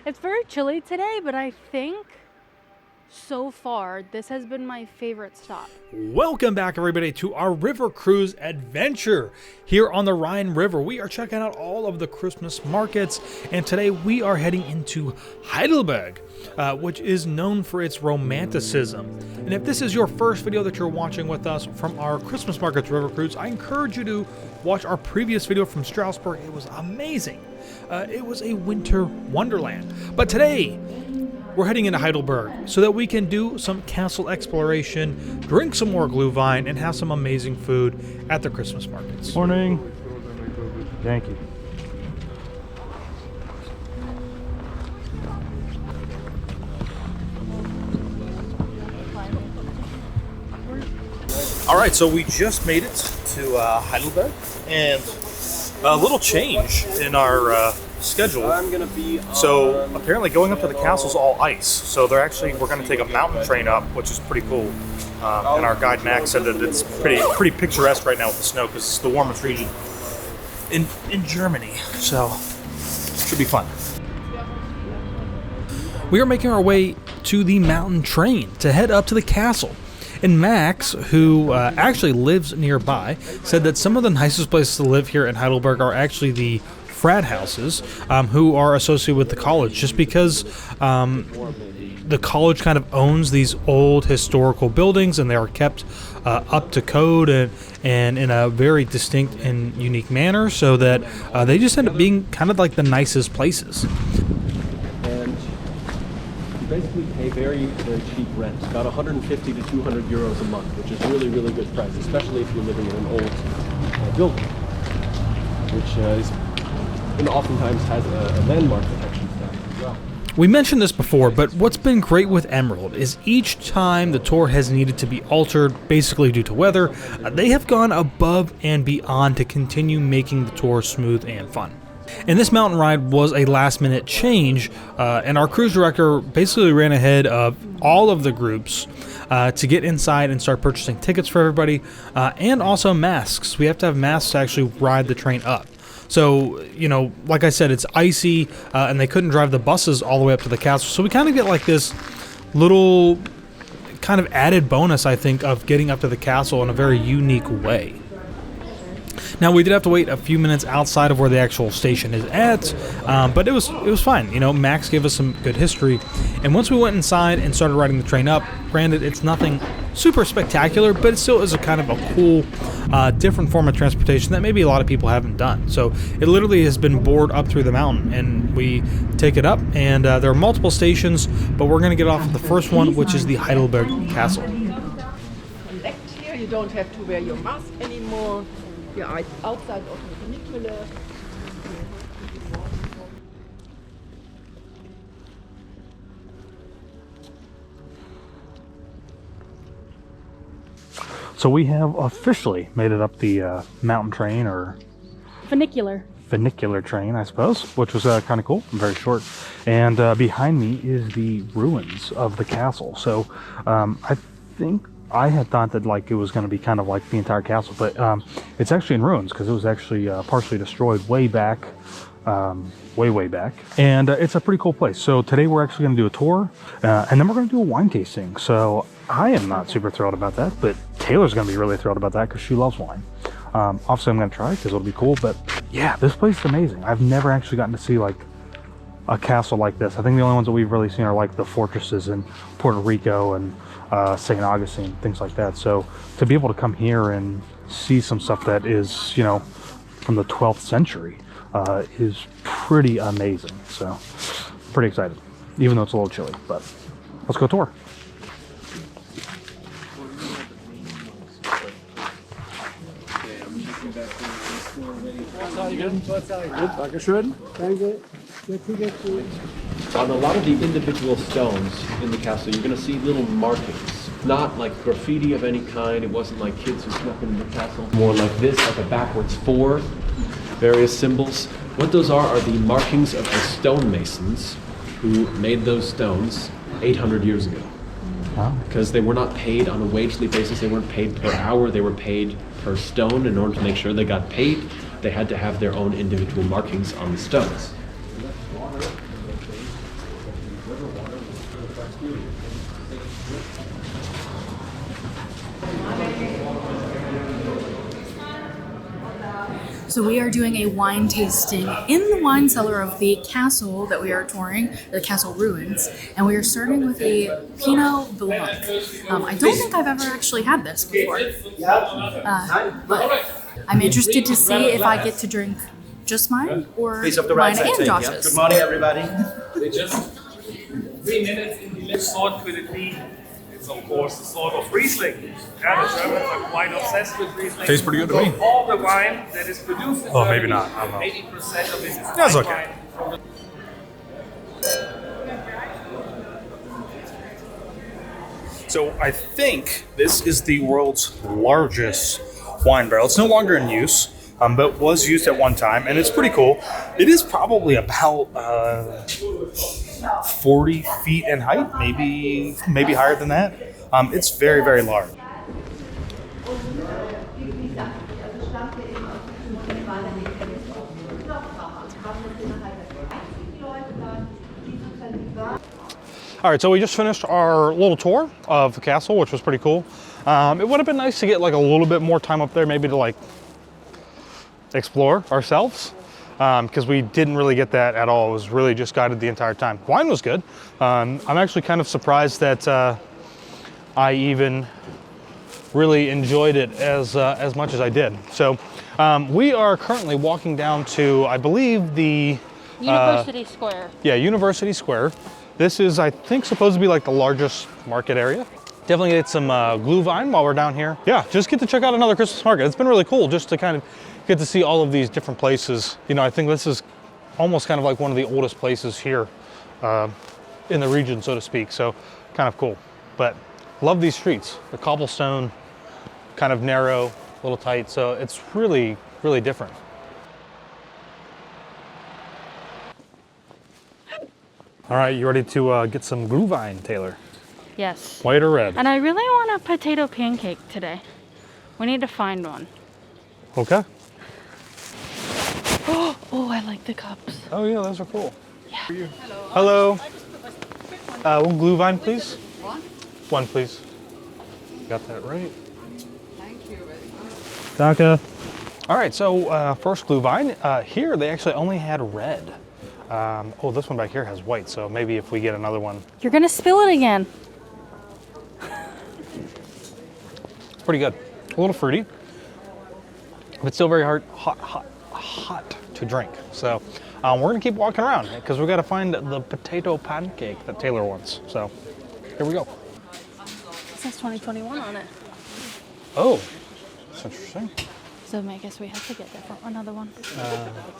It's very chilly today, but I think so far this has been my favorite stop. Welcome back, everybody, to our river cruise adventure here on the Rhine River. We are checking out all of the Christmas markets, and today we are heading into Heidelberg, which is known for its romanticism. And if this is your first video that you're watching with us from our Christmas markets river cruise, I encourage you to watch our previous video from Strasbourg. It was amazing. It was a winter wonderland. But today, we're heading into Heidelberg so that we can do some castle exploration, drink some more Glühwein, and have some amazing food at the Christmas markets. Morning. Thank you. All right, so we just made it to Heidelberg, and a little change in our schedule. So apparently going up to the castle is all ice. So we're going to take a mountain train up, which is pretty cool. And our guide Max said that it's pretty picturesque right now with the snow because it's the warmest region in Germany. So it should be fun. We are making our way to the mountain train to head up to the castle. And Max, who actually lives nearby, said that some of the nicest places to live here in Heidelberg are actually the frat houses, who are associated with the college, just because the college kind of owns these old historical buildings and they are kept up to code and in a very distinct and unique manner, so that they just end up being kind of like the nicest places. Basically pay very, very cheap rent, about 150 to 200 euros a month, which is really, really good price, especially if you're living in an old building, which is and oftentimes has a landmark protection status as well. We mentioned this before, but what's been great with Emerald is each time the tour has needed to be altered, basically due to weather, they have gone above and beyond to continue making the tour smooth and fun. And this mountain ride was a last-minute change, and our cruise director basically ran ahead of all of the groups to get inside and start purchasing tickets for everybody, and also masks. We have to have masks to actually ride the train up. So, you know, like I said, it's icy, and they couldn't drive the buses all the way up to the castle. So we kind of get like this little kind of added bonus, I think, of getting up to the castle in a very unique way. Now, we did have to wait a few minutes outside of where the actual station is at, but it was fine. You know, Max gave us some good history, and once we went inside and started riding the train up, granted, it's nothing super spectacular, but it still is a kind of a cool, different form of transportation that maybe a lot of people haven't done. So it literally has been bored up through the mountain, and we take it up, and there are multiple stations, but we're going to get off at the first one, which is the Heidelberg Castle. Here you don't have to wear your mask anymore. You're outside of the Funicular. So we have officially made it up the mountain train, or funicular train, I suppose, which was kind of cool, very short. And behind me is the ruins of the castle. So I think I had thought that like it was going to be kind of like the entire castle, but it's actually in ruins because it was actually partially destroyed way back, way back. And it's a pretty cool place. So today we're actually going to do a tour, and then we're going to do a wine tasting. So I am not super thrilled about that, but Taylor's going to be really thrilled about that because she loves wine. Obviously I'm going to try it because it'll be cool, but yeah, this place is amazing. I've never actually gotten to see like a castle like this. I think the only ones that we've really seen are like the fortresses in Puerto Rico and St. Augustine, things like that. So to be able to come here and see some stuff that is, you know, from the 12th century is pretty amazing. So pretty excited, even though it's a little chilly, but let's go tour. On a lot of the individual stones in the castle, you're going to see little markings. Not like graffiti of any kind. It wasn't like kids who snuck into the castle. More like this, like a backwards 4, various symbols. What those are the markings of the stonemasons who made those stones 800 years ago. Wow. Because they were not paid on a wagely basis. They weren't paid per hour. They were paid per stone. In order to make sure they got paid, they had to have their own individual markings on the stones. So we are doing a wine tasting in the wine cellar of the castle that we are touring, the castle ruins, and we are starting with a Pinot Blanc. I don't think I've ever actually had this before, but I'm interested to see if I get to drink just mine or mine and Josh's. Good morning, everybody. Just 3 minutes in the left sword with the knee. It's of course the sword of Riesling. Yeah, the Germans are quite obsessed with Riesling. Tastes pretty good to me. All the wine that is produced in Maybe Germany, not. I don't know. 80% of it is That's white okay. wine. So I think this is the world's largest wine barrel. It's no longer in use, but was used at one time, and it's pretty cool. It is probably about 40 feet in height, maybe higher than that. It's very, very large. All right, so we just finished our little tour of the castle, which was pretty cool. It would have been nice to get like a little bit more time up there, maybe to like explore ourselves, because we didn't really get that at all. It was really just guided the entire time. Wine was good. I'm actually kind of surprised that I even really enjoyed it as much as I did. So we are currently walking down to, I believe, the University Square. Yeah, University Square. This is, I think, supposed to be like the largest market area. Definitely get some Glühwein while we're down here. Yeah, just get to check out another Christmas market. It's been really cool just to kind of get to see all of these different places. You know, I think this is almost kind of like one of the oldest places here in the region, so to speak. So kind of cool. But love these streets. The cobblestone, kind of narrow, a little tight. So it's really, really different. All right, you ready to get some Glühwein, Taylor? Yes. White or red? And I really want a potato pancake today. We need to find one. Okay. Oh, I like the cups. Oh yeah, those are cool. Yeah. Hello. One Glühwein, please. One, please. Got that right. Thank you very much. Danke. All right, so first Glühwein. Here they actually only had red. Oh, this one back here has white, so maybe if we get another one. You're gonna spill it again. It's pretty good. A little fruity, but still very hot to drink. So we're gonna keep walking around because we gotta find the potato pancake that Taylor wants. So here we go. It says 2021 on it. Oh, that's interesting. So I guess we have to get another one.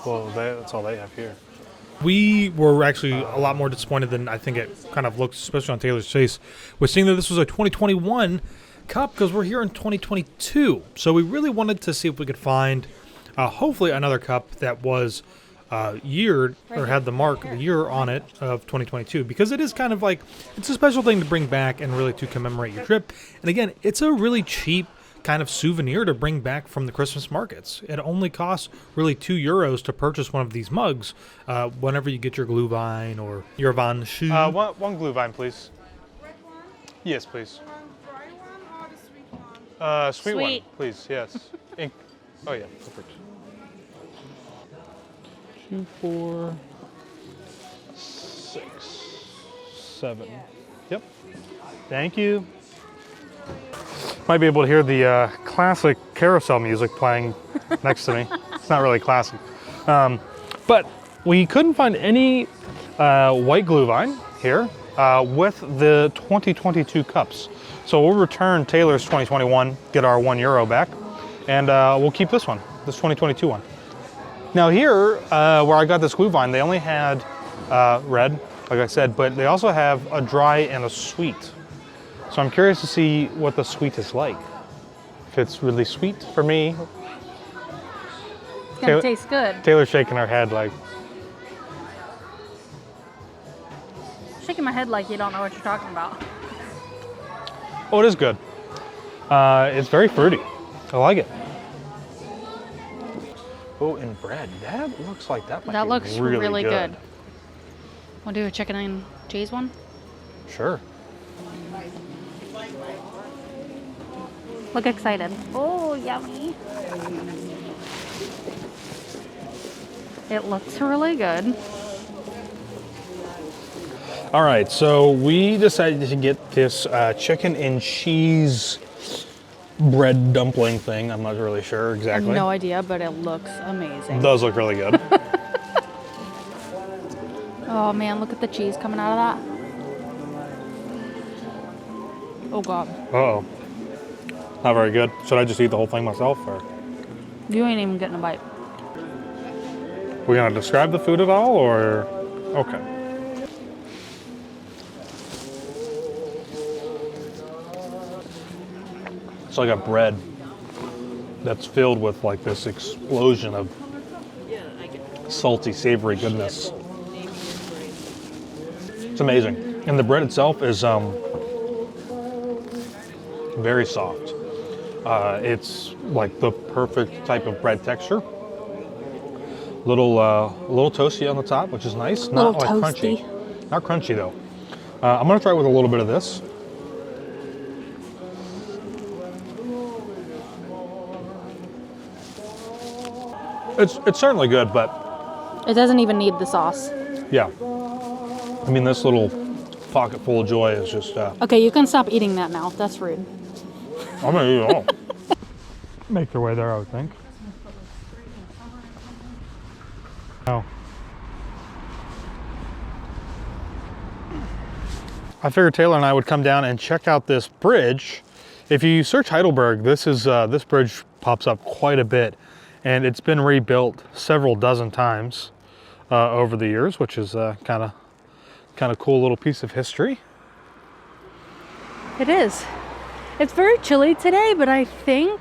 Well, that's all they have here. We were actually a lot more disappointed than I think it kind of looked, especially on Taylor's face, with seeing that this was a 2021 cup because we're here in 2022. So we really wanted to see if we could find, hopefully, another cup that was yeared or had the mark, the year on it of 2022, because it is kind of like, it's a special thing to bring back and really to commemorate your trip. And again, it's a really cheap kind of souvenir to bring back from the Christmas markets. It only costs really €2 to purchase one of these mugs whenever you get your Glühwein or your Van Schu. One Glühwein, please. Red one? Yes, please. Dry one or the sweet one? Sweet one, Sweet. please. Yes. Oh yeah, perfect. 2, 4, 6, 7. Yep. Thank you. Might be able to hear the classic carousel music playing next to me. It's not really classic. But we couldn't find any white Glühwein here with the 2022 cups. So we'll return Taylor's 2021, get our €1 back, and we'll keep this one, this 2022 one. Now here, where I got this Glühwein, they only had red, like I said, but they also have a dry and a sweet. So I'm curious to see what the sweet is like. If it's really sweet for me. It's gonna taste good. Taylor's shaking her head like. Shaking my head like you don't know what you're talking about. Oh, it is good. It's very fruity. I like it. Oh, and bread. That looks like that might That be looks really good. Want to do a chicken and cheese one? Sure. Look excited. Oh, yummy. It looks really good. All right, so we decided to get this chicken and cheese bread dumpling thing. I'm not really sure I exactly. have no idea, but it looks amazing. It does look really good. Oh man, look at the cheese coming out of that. Oh God. Uh-oh. Not very good. Should I just eat the whole thing myself, or? You ain't even getting a bite. We're gonna describe the food at all, or? Okay. It's like a bread that's filled with like this explosion of salty, savory goodness. It's amazing. And the bread itself is very soft. It's like the perfect type of bread texture. Little toasty on the top, which is nice. Not like toasty. crunchy. Not crunchy though. I'm gonna try it with a little bit of this. It's certainly good, but It doesn't even need the sauce. yeah. I mean, this little pocket full of joy is just. Okay, you can stop eating that now. That's rude. I'm gonna eat it all. Make their way there, I would think. Oh. I figured Taylor and I would come down and check out this bridge. If you search Heidelberg, this bridge pops up quite a bit, and it's been rebuilt several dozen times over the years, which is kind of cool little piece of history. It is. It's very chilly today, but I think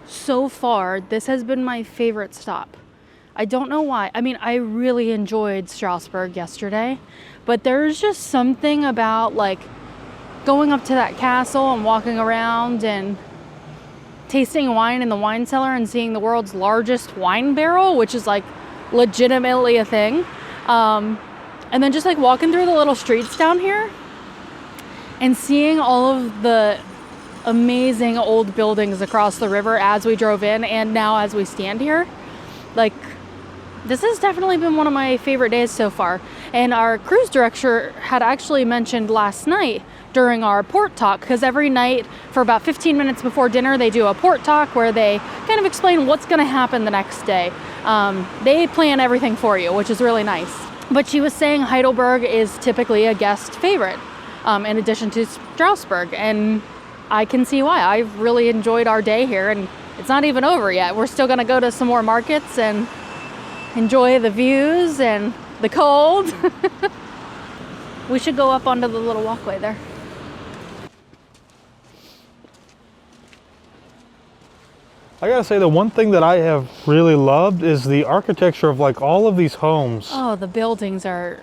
so far this has been my favorite stop. I don't know why. I mean, I really enjoyed Strasbourg yesterday, but there's just something about like going up to that castle and walking around and tasting wine in the wine cellar and seeing the world's largest wine barrel, which is like legitimately a thing. And then just like walking through the little streets down here and seeing all of the amazing old buildings across the river as we drove in and now as we stand here. Like, this has definitely been one of my favorite days so far. And our cruise director had actually mentioned last night during our port talk, because every night for about 15 minutes before dinner, they do a port talk where they kind of explain what's going to happen the next day. They plan everything for you, which is really nice. But she was saying Heidelberg is typically a guest favorite, in addition to Strasbourg. And I can see why. I've really enjoyed our day here, and it's not even over yet. We're still going to go to some more markets and enjoy the views and the cold. We should go up onto the little walkway there. I gotta say, the one thing that I have really loved is the architecture of like all of these homes. Oh, the buildings are,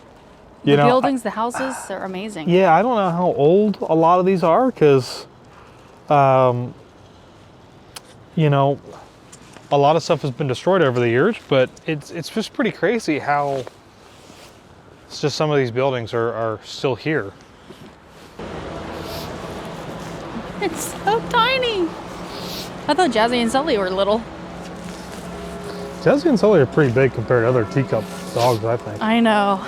You know, buildings, the houses are amazing. Yeah, I don't know how old a lot of these are, because, you know, a lot of stuff has been destroyed over the years, but it's just pretty crazy how it's just some of these buildings are still here. It's so tiny. I thought Jazzy and Sully were little. Jazzy and Sully are pretty big compared to other teacup dogs, I think. I know.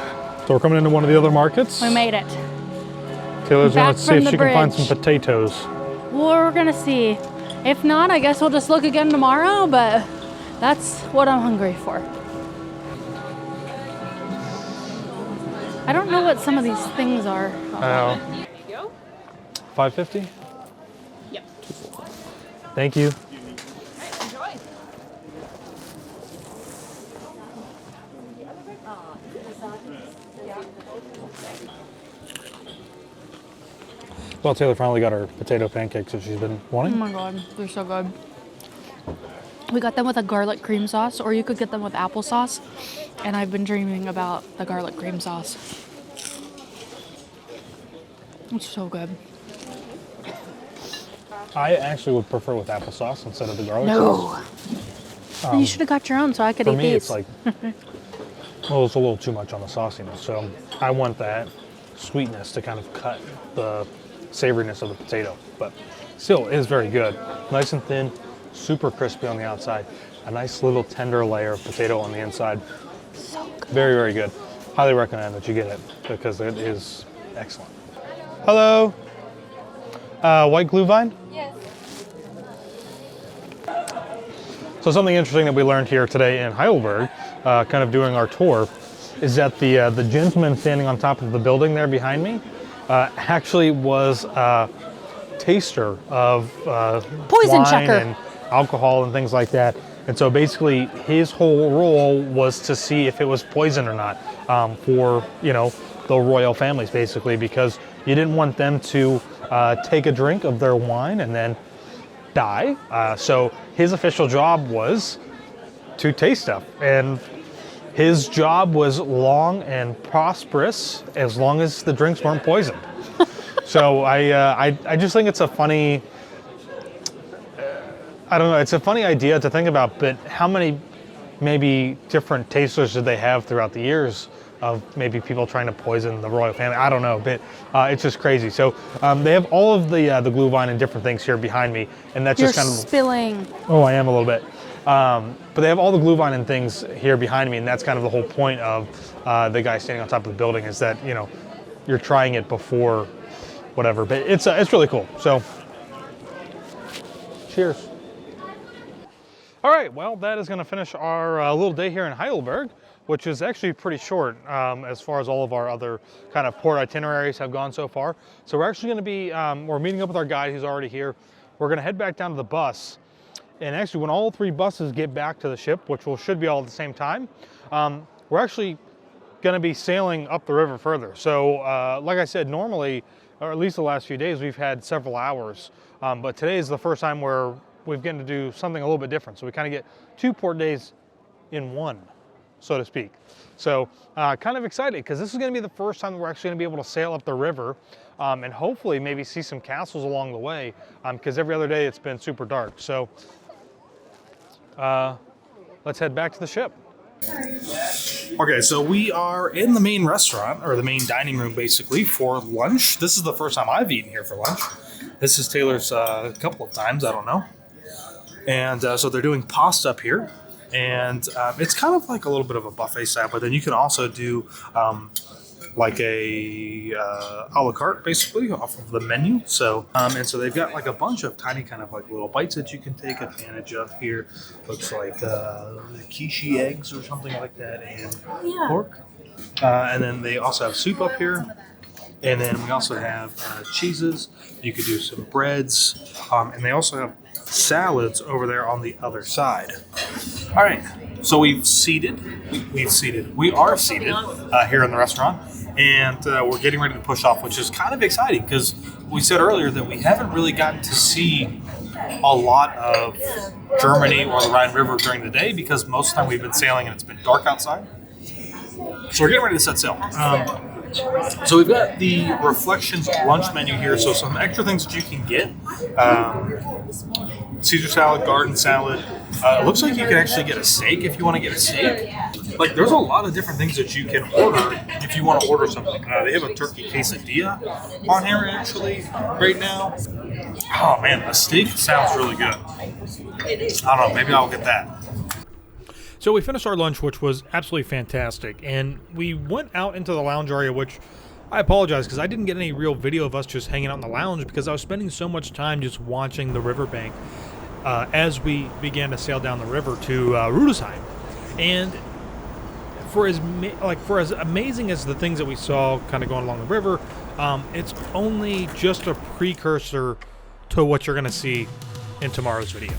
So we're coming into one of the other markets. We made it. Taylor's Back going to see from if the she can find bridge. some potatoes. Well, we're gonna see. If not, I guess we'll just look again tomorrow, but that's what I'm hungry for. I don't know what some of these things are. There you go. $5.50? Yep. Thank you. Well, Taylor finally got her potato pancakes that she's been Oh wanting. my god, they're so good. We got them with a garlic cream sauce, or you could get them with applesauce. And I've been dreaming about the garlic cream sauce. It's so good. I actually would prefer with applesauce instead of the garlic No. sauce. You should have got your own so I could For eat me, these. it's like, well, it's a little too much on the sauciness, so I want that. sweetness to kind of cut the savoriness of the potato, but still is very good. Nice and thin, super crispy on the outside. A nice little tender layer of potato on the inside. Very, very good. Highly recommend that you get it because it is excellent. Hello. White Glühwein? Yes. So something interesting that we learned here today in Heidelberg, kind of doing our tour, is that the gentleman standing on top of the building there behind me actually was a taster of Poison wine checker. and alcohol and things like that. And so basically his whole role was to see if it was poison or not for, you know, the royal families basically, because you didn't want them to take a drink of their wine and then die. So his official job was to taste stuff, and his job was long and prosperous as long as the drinks weren't poisoned. So I just think it's a funny, I don't know, it's a funny idea to think about, but how many maybe different tasters did they have throughout the years of maybe people trying to poison the royal family? I don't know, but it's just crazy. So they have all of the Glühwein and different things here behind me, and that's just kind of spilling. Oh, I am a little bit. But they have all the Glühwein and things here behind me, and that's kind of the whole point of the guy standing on top of the building, is that, you know, you're trying it before whatever. But it's really cool. So cheers. All right, well, that is going to finish our little day here in Heidelberg, which is actually pretty short as far as all of our other kind of port itineraries have gone so far. So we're actually going to be, we're meeting up with our guide who's already here. We're going to head back down to the bus. And actually, when all 3 buses get back to the ship, which should be all at the same time, we're actually going to be sailing up the river further. So like I said, normally, or at least the last few days, we've had several hours. But today is the first time where we've gotten to do something a little bit different. So we kind of get 2 port days in one, so to speak. So kind of excited, because this is going to be the first time that we're actually going to be able to sail up the river and hopefully maybe see some castles along the way, because every other day it's been super dark. So let's head back to the ship. Okay, so we are in the main restaurant, or the main dining room basically, for lunch. This is the first time I've eaten here for lunch. This is Taylor's a couple of times, I don't know. And so they're doing pasta up here. And it's kind of like a little bit of a buffet style, but then you can also do like a a la carte basically off of the menu. So and so they've got like a bunch of tiny kind of like little bites that you can take advantage of here. Looks like quiche eggs or something like that, and pork. And then they also have soup up here. And then we also have cheeses. You could do some breads. And they also have salads over there on the other side. All right, so we are seated here in the restaurant, and we're getting ready to push off, which is kind of exciting because we said earlier that we haven't really gotten to see a lot of Germany or the Rhine River during the day because most of the time we've been sailing and it's been dark outside. So we're getting ready to set sail. So we've got the Reflections lunch menu here, so some extra things that you can get. Caesar salad, garden salad. It looks like you can actually get a steak if you want to get a steak. Like, there's a lot of different things that you can order if you want to order something. They have a turkey quesadilla on here actually right now. Oh man, the steak sounds really good. I don't know, maybe I'll get that. So we finished our lunch, which was absolutely fantastic, and we went out into the lounge area, which I apologize because I didn't get any real video of us just hanging out in the lounge because I was spending so much time just watching the riverbank as we began to sail down the river to Rudesheim. And for as amazing as the things that we saw kind of going along the river, it's only just a precursor to what you're going to see in tomorrow's video.